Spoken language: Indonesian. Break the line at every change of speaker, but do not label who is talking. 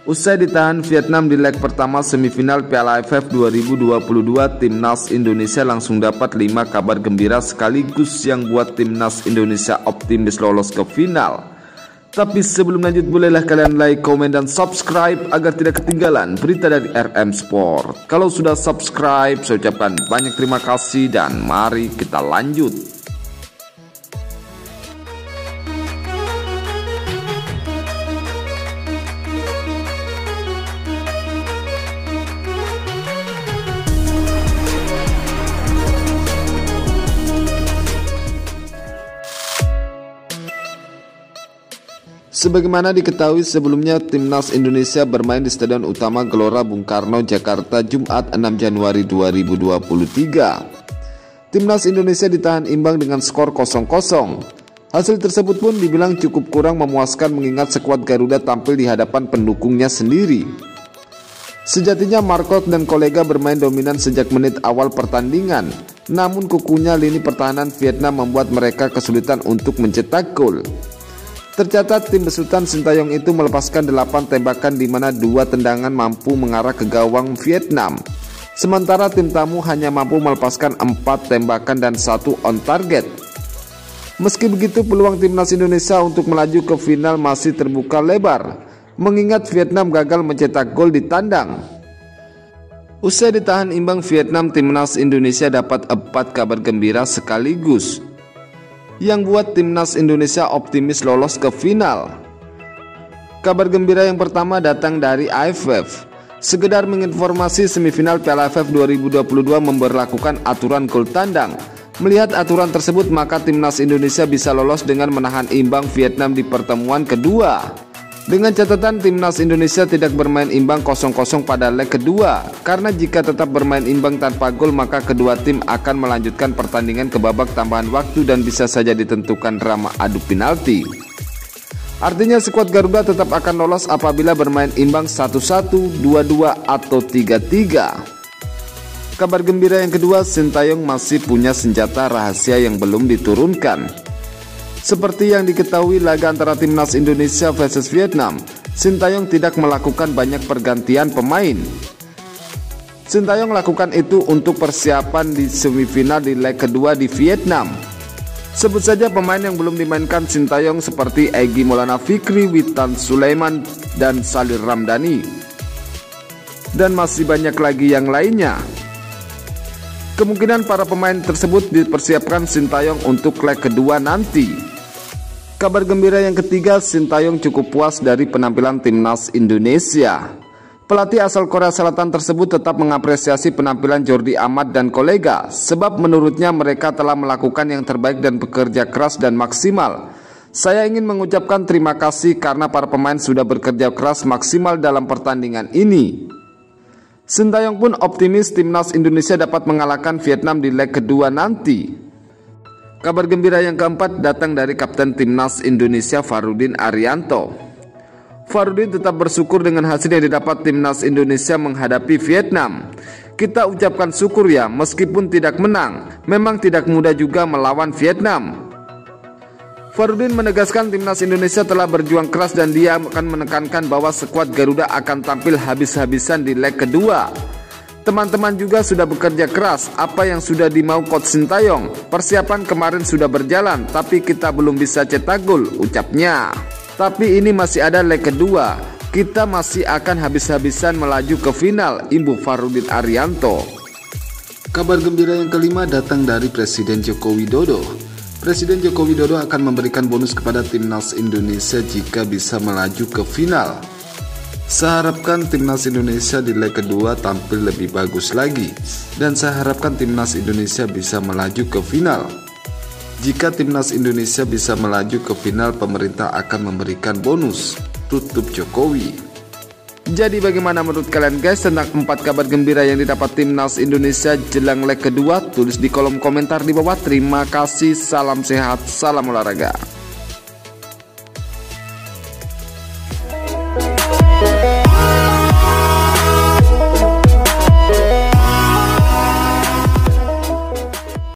Usai ditahan Vietnam di leg pertama semifinal Piala AFF 2022, Timnas Indonesia langsung dapat 5 kabar gembira sekaligus yang buat Timnas Indonesia optimis lolos ke final. Tapi sebelum lanjut, bolehlah kalian like, komen, dan subscribe agar tidak ketinggalan berita dari RM Sport. Kalau sudah subscribe, saya ucapkan banyak terima kasih dan mari kita lanjut. Sebagaimana diketahui sebelumnya, Timnas Indonesia bermain di Stadion Utama Gelora Bung Karno, Jakarta, Jumat 6 Januari 2023. Timnas Indonesia ditahan imbang dengan skor 0-0. Hasil tersebut pun dibilang cukup kurang memuaskan mengingat skuad Garuda tampil di hadapan pendukungnya sendiri. Sejatinya Marcos dan kolega bermain dominan sejak menit awal pertandingan, namun kukuhnya lini pertahanan Vietnam membuat mereka kesulitan untuk mencetak gol. Tercatat tim besutan Sintayong itu melepaskan 8 tembakan di mana 2 tendangan mampu mengarah ke gawang Vietnam. Sementara tim tamu hanya mampu melepaskan 4 tembakan dan 1 on target. Meski begitu, peluang Timnas Indonesia untuk melaju ke final masih terbuka lebar, mengingat Vietnam gagal mencetak gol di tandang. Usai ditahan imbang Vietnam, Timnas Indonesia dapat 4 kabar gembira sekaligus yang buat Timnas Indonesia optimis lolos ke final. Kabar gembira yang pertama datang dari AFF. Sekedar menginformasi, semifinal Piala AFF 2022 memberlakukan aturan gol tandang. Melihat aturan tersebut, maka Timnas Indonesia bisa lolos dengan menahan imbang Vietnam di pertemuan kedua. Dengan catatan Timnas Indonesia tidak bermain imbang 0-0 pada leg kedua, karena jika tetap bermain imbang tanpa gol maka kedua tim akan melanjutkan pertandingan ke babak tambahan waktu dan bisa saja ditentukan drama adu penalti. Artinya skuad Garuda tetap akan lolos apabila bermain imbang 1-1, 2-2, atau 3-3. Kabar gembira yang kedua, Sintayong masih punya senjata rahasia yang belum diturunkan. Seperti yang diketahui laga antara Timnas Indonesia versus Vietnam, Sintayong tidak melakukan banyak pergantian pemain. Sintayong lakukan itu untuk persiapan di semifinal di leg kedua di Vietnam. Sebut saja pemain yang belum dimainkan Sintayong seperti Egy Maulana Fikri, Witan Sulaiman, dan Salir Ramdhani. Dan masih banyak lagi yang lainnya. Kemungkinan para pemain tersebut dipersiapkan Sintayong untuk leg kedua nanti. Kabar gembira yang ketiga, Sintayong cukup puas dari penampilan Timnas Indonesia. Pelatih asal Korea Selatan tersebut tetap mengapresiasi penampilan Jordi Amat dan kolega, sebab menurutnya mereka telah melakukan yang terbaik dan bekerja keras dan maksimal. Saya ingin mengucapkan terima kasih karena para pemain sudah bekerja keras maksimal dalam pertandingan ini. Sintayong pun optimis Timnas Indonesia dapat mengalahkan Vietnam di leg kedua nanti. Kabar gembira yang keempat datang dari Kapten Timnas Indonesia Farudin Arianto. Farudin tetap bersyukur dengan hasil yang didapat Timnas Indonesia menghadapi Vietnam. Kita ucapkan syukur ya, meskipun tidak menang, memang tidak mudah juga melawan Vietnam. Farudin menegaskan Timnas Indonesia telah berjuang keras dan dia akan menekankan bahwa skuad Garuda akan tampil habis-habisan di leg kedua. Teman-teman juga sudah bekerja keras, apa yang sudah dimau Coach Sintayong. Persiapan kemarin sudah berjalan, tapi kita belum bisa cetak gol, ucapnya. Tapi ini masih ada leg kedua, kita masih akan habis-habisan melaju ke final, imbuh Farudin Arianto. Kabar gembira yang kelima datang dari Presiden Joko Widodo. Presiden Joko Widodo akan memberikan bonus kepada Timnas Indonesia jika bisa melaju ke final. Saya harapkan Timnas Indonesia di leg kedua tampil lebih bagus lagi, dan saya harapkan Timnas Indonesia bisa melaju ke final. Jika Timnas Indonesia bisa melaju ke final, pemerintah akan memberikan bonus, tutup Jokowi. Jadi bagaimana menurut kalian guys tentang 4 kabar gembira yang didapat Timnas Indonesia jelang leg kedua? Tulis di kolom komentar di bawah. Terima kasih, salam sehat, salam olahraga.